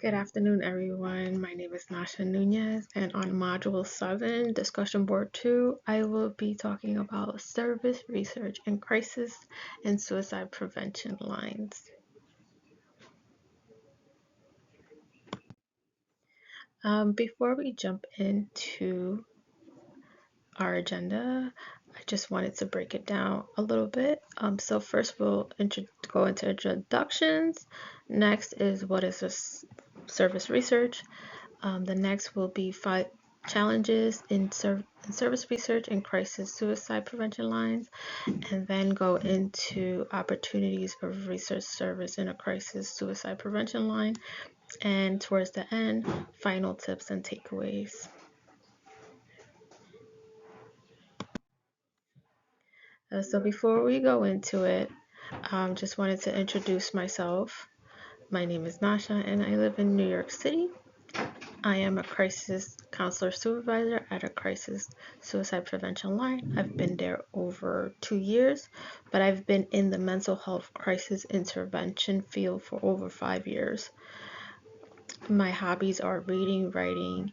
Good afternoon, everyone. My name is Nasha Nunez, and on Module 7, Discussion Board 2, I will be talking about service research and crisis and suicide prevention lines. Before we jump into our agenda, I just wanted to break it down a little bit. So first we'll go into introductions. Next is what is this service research. The next will be 5 challenges in service research and crisis suicide prevention lines, and then go into opportunities of research service in a crisis suicide prevention line, and towards the end, final tips and takeaways. So before we go into it, just wanted to introduce myself. My name is Nasha and I live in New York City. I am a crisis counselor supervisor at a crisis suicide prevention line. I've been there over 2 years, but I've been in the mental health crisis intervention field for over 5 years. My hobbies are reading, writing,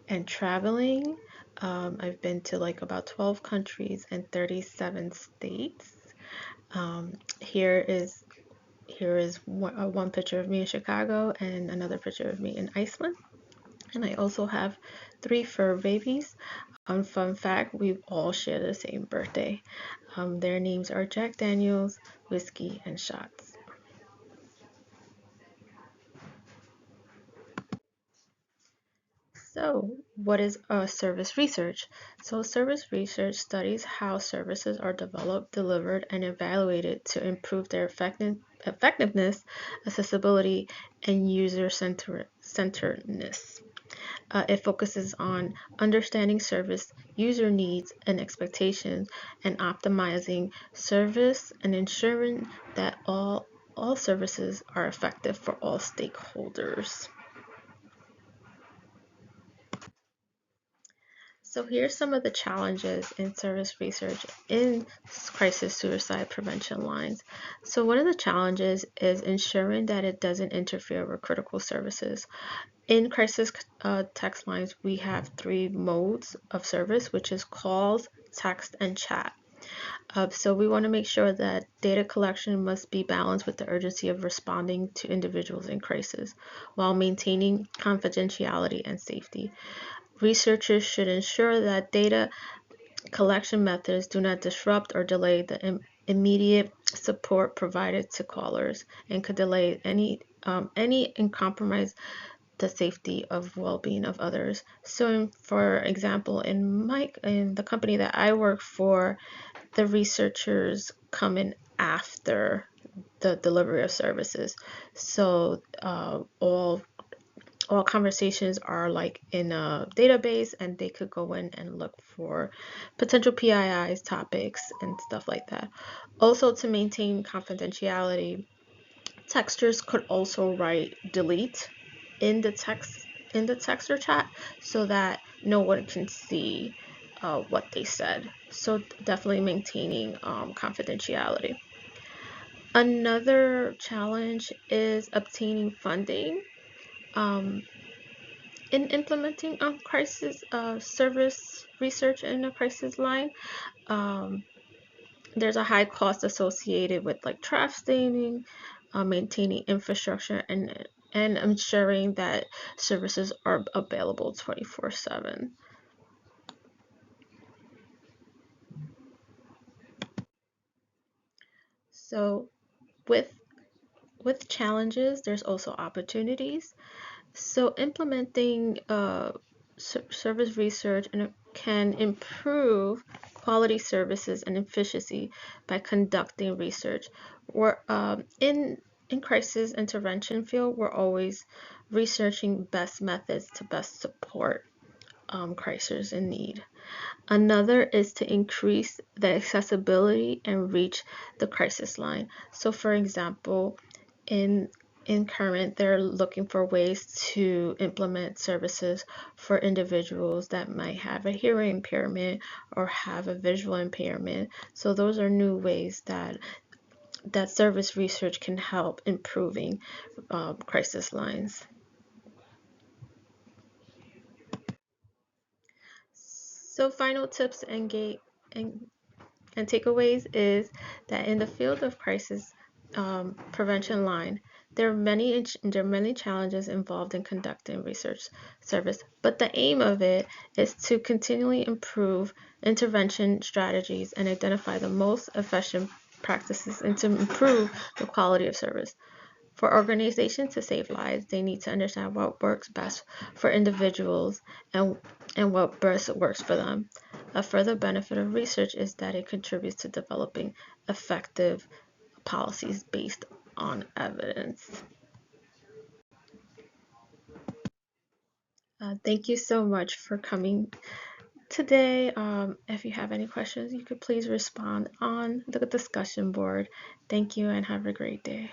and traveling. I've been to like about 12 countries and 37 states. Here is one picture of me in Chicago and another picture of me in Iceland. And I also have 3 fur babies. Fun fact, we all share the same birthday. Their names are Jack Daniels, Whiskey, and Shots. So, what is service research? So, service research studies how services are developed, delivered, and evaluated to improve their effectiveness, accessibility, and user-centeredness. It focuses on understanding service user needs and expectations and optimizing service and ensuring that all services are effective for all stakeholders. So here's some of the challenges in service research in crisis suicide prevention lines. So one of the challenges is ensuring that it doesn't interfere with critical services. In crisis text lines, we have 3 modes of service, which is calls, text, and chat. So we want to make sure that data collection must be balanced with the urgency of responding to individuals in crisis while maintaining confidentiality and safety. Researchers should ensure that data collection methods do not disrupt or delay the immediate support provided to callers and could delay any and compromise the safety of well-being of others. So, for example, in the company that I work for, the researchers come in after the delivery of services. So all conversations are like in a database, and they could go in and look for potential PIIs, topics, and stuff like that. Also, to maintain confidentiality, texters could also write delete in the texter chat so that no one can see what they said. So definitely maintaining confidentiality. Another challenge is obtaining funding. In implementing crisis service research in a crisis line, there's a high cost associated with like trafficking, maintaining infrastructure, and ensuring that services are available 24/7. So with challenges, there's also opportunities. So implementing service research can improve quality services and efficiency by conducting research. We're in crisis intervention field, we're always researching best methods to best support crisis in need. Another is to increase the accessibility and reach the crisis line. So for example, in current, they're looking for ways to implement services for individuals that might have a hearing impairment or have a visual impairment. So those are new ways that service research can help improving crisis lines. So final tips and takeaways is that in the field of crisis prevention line, there are many challenges involved in conducting research service, but the aim of it is to continually improve intervention strategies and identify the most efficient practices and to improve the quality of service. For organizations to save lives, they need to understand what works best for individuals and what best works for them. A further benefit of research is that it contributes to developing effective policies based on evidence. Thank you so much for coming today. If you have any questions, you could please respond on the discussion board. Thank you and have a great day.